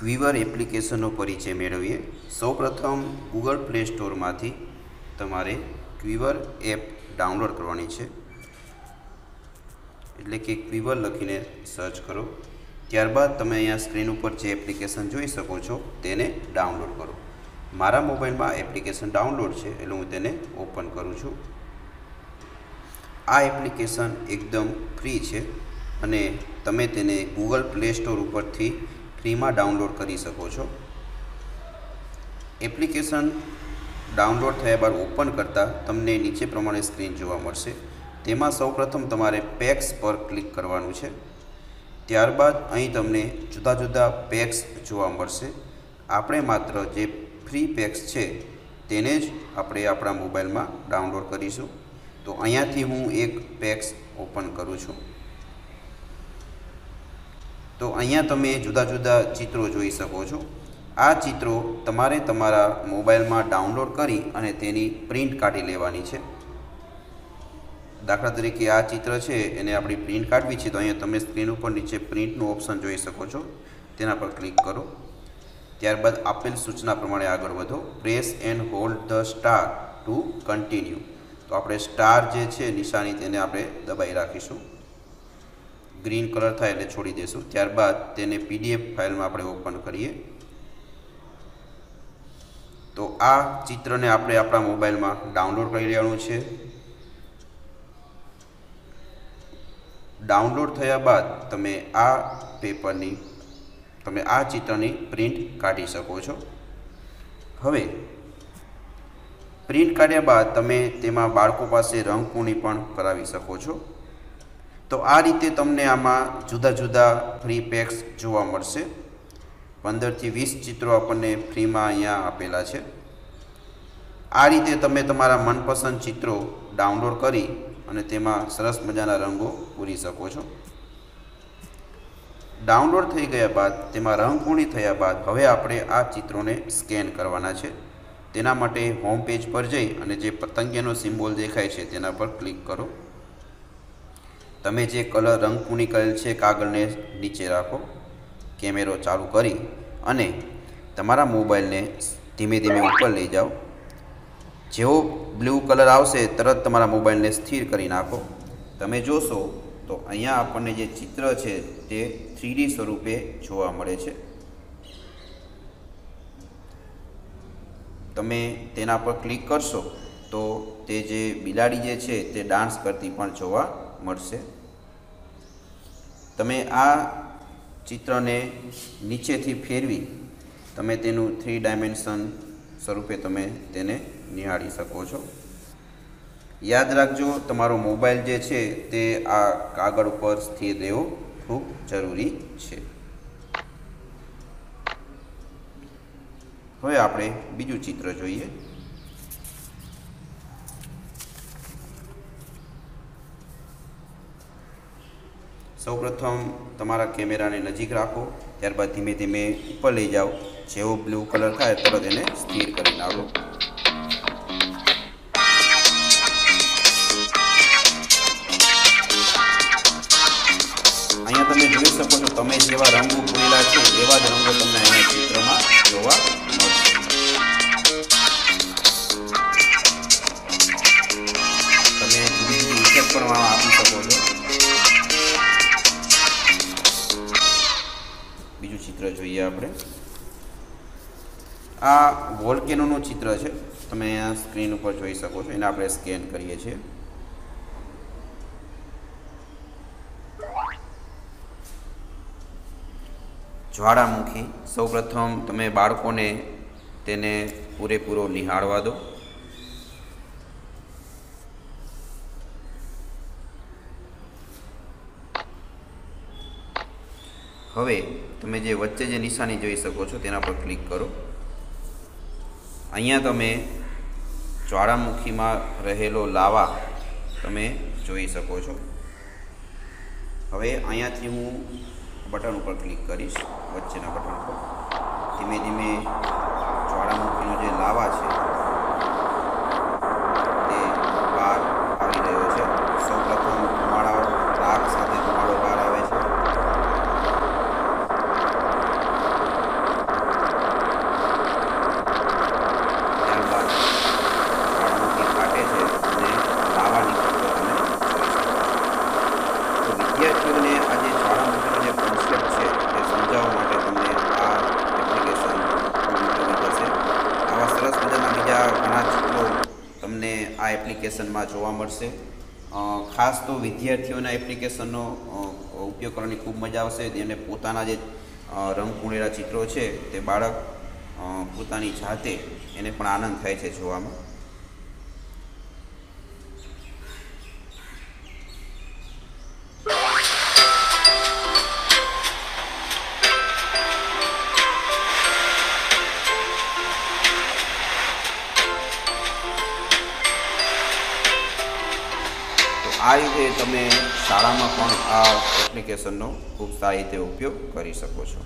ક્વિવર એપ્લિકેશનનો પરિચય મેળવીએ। સૌપ્રથમ ગૂગલ પ્લે સ્ટોરમાંથી તમારે ક્વિવર એપ ડાઉનલોડ કરવાની છે, એટલે કે ક્વિવર લખીને સર્ચ કરો। ત્યારબાદ તમે અહીંયા સ્ક્રીન ઉપર જે એપ્લિકેશન જોઈ શકો છો તેને ડાઉનલોડ કરો। મારા મોબાઈલમાં એપ્લિકેશન ડાઉનલોડ છે એટલે હું તેને ઓપન કરું છું। આ એપ્લિકેશન એકદમ ફ્રી છે અને તમે તેને ગૂગલ પ્લે સ્ટોર ઉપરથી ફ્રીમાં ડાઉનલોડ કરી શકો છો। એપ્લિકેશન ડાઉનલોડ થયા બાદ ઓપન કરતાં તમને નીચે પ્રમાણે સ્ક્રીન જોવા મળશે। તેમાં સૌપ્રથમ તમારે પેક્સ પર ક્લિક કરવાનું છે। ત્યારબાદ અહીં તમને જુદા જુદા પેક્સ જોવા મળશે। આપણે માત્ર જે ફ્રી પેક્સ છે તેને જ આપણે આપણા મોબાઈલમાં ડાઉનલોડ કરીશું। તો અહીંયાથી હું એક પેક્સ ઓપન કરું છું। તો અહીંયા તમે જુદા જુદા ચિત્રો જોઈ શકો છો। આ ચિત્રો તમારે તમારા મોબાઈલમાં ડાઉનલોડ કરી અને તેની પ્રિન્ટ કાઢી લેવાની છે। દાખલા તરીકે આ ચિત્ર છે એને આપણી પ્રિન્ટ કાઢવી છે, તો અહીંયા તમે સ્ક્રીન ઉપર નીચે પ્રિન્ટનું ઓપ્શન જોઈ શકો છો, તેના પર ક્લિક કરો। ત્યારબાદ આપેલ સૂચના પ્રમાણે આગળ વધો। Press and hold the star two continue. તો આપણે સ્ટાર જે છે નિશાની તેને આપણે દબાઈ રાખીશું, ગ્રીન કલર થાય એટલે છોડી દઈશું। ત્યારબાદ તેને પીડીએફ ફાઇલમાં આપણે ઓપન કરીએ। તો આ ચિત્રને આપણે આપણા મોબાઈલમાં ડાઉનલોડ કરી લેવાનું છે। ડાઉનલોડ થયા બાદ તમે આ ચિત્રની પ્રિન્ટ કાઢી શકો છો। હવે પ્રિન્ટ કાઢ્યા બાદ તમે તેમાં બાળકો પાસે રંગપૂર્ણી પણ કરાવી શકો છો। તો આ રીતે તમને આમાં જુદા જુદા ફ્રી પેક્સ જોવા મળશે। 15 થી 20 ચિત્રો આપણને ફ્રીમાં અહીંયા આપેલા છે। આ રીતે તમે તમારા મનપસંદ ચિત્રો ડાઉનલોડ કરી અને તેમાં સરસ મજાના રંગો પૂરી શકો છો। ડાઉનલોડ થઈ ગયા બાદ તેમાં રંગપૂર્ણી થયા બાદ હવે આપણે આ ચિત્રોને સ્કેન કરવાના છે। તેના માટે હોમ પેજ પર જઈ અને જે પતંગિયાનો સિમ્બોલ દેખાય છે તેના પર ક્લિક કરો। તમે જે કલર રંગપૂર્ણી કરેલ છે કાગળને નીચે રાખો, કેમેરો ચાલુ કરી અને તમારા મોબાઈલને ધીમે ધીમે ઉપર લઈ જાઓ। જેવો બ્લુ કલર આવશે તરત તમારા મોબાઈલને સ્થિર કરી નાખો। તમે જોશો તો અહીંયા આપણને જે ચિત્ર છે તે 3D સ્વરૂપે જોવા મળે છે। તમે તેના પર ક્લિક કરશો તો તે જે બિલાડી જે છે તે ડાન્સ કરતી પણ જોવા મળશે। તમે આ ચિત્રને નીચેથી ફેરવી તમે તેનું 3 ડાયમેન્શન સ્વરૂપે તમે તેને નિહાળી શકો છો। યાદ રાખજો, તમારો મોબાઈલ જે છે તે આ કાગળ ઉપર સ્થિર રહેવો ખૂબ જરૂરી છે। હવે આપણે બીજું ચિત્ર જોઈએ। સૌપ્રથમ તમારા કેમેરાને નજીક રાખો, ત્યારબાદ ધીમે ધીમે ઉપર લઈ જાઓ। જેવો બ્લુ કલર થાય તરત એને સ્થિર કરી નાખો। અહીંયા તમે જોઈ શકો છો, તમે જેવા રંગો પૂરેલા છે એવા જ રંગો તમને અહીંયા ચિત્રમાં જોવા મળશે। તમે જુદી જુદી ઇફેક્ટ પણ આપી શકો છો। બીજું ચિત્ર જોઈએ આપણે। આ વોલ્કેનોનું ચિત્ર છે, તમે અહીંયા સ્ક્રીન ઉપર જોઈ શકો છો। એને આપણે સ્કેન કરીએ છીએ। જ્વાળામુખી, સૌપ્રથમ તમે બાળકોને તેને પૂરેપૂરો નિહાળવા દો। હવે તમે જે વચ્ચે જે નિશાની જોઈ શકો છો તેના પર ક્લિક કરો। અહીંયા તમે જ્વાળામુખીમાં રહેલો લાવા તમે જોઈ શકો છો। હવે અહીંયાથી હું બટન ઉપર ક્લિક કરીશ, વચ્ચેના બટન પર। ધીમે ધીમે જ્વાળામુખીનો જે લાવા છે તે બહાર આવી રહ્યો છે। સૌપ્રથમ ધુમાડો, રાખ સાથે ધુમાડો બહાર આવે છે। એપ્લિકેશનમાં જોવા મળશે. ખાસ તો વિદ્યાર્થીઓના એપ્લિકેશનનો ઉપયોગ કરવાની ખૂબ મજા આવશે. એને પોતાના જે રંગપૂરેલા ચિત્રો છે તે બાળક પોતાની જાતે એને પણ આનંદ થાય છે જોવામાં. આ રીતે તમે શાળામાં પણ આ એપ્લિકેશનનો ખૂબ સારી રીતે ઉપયોગ કરી શકો છો.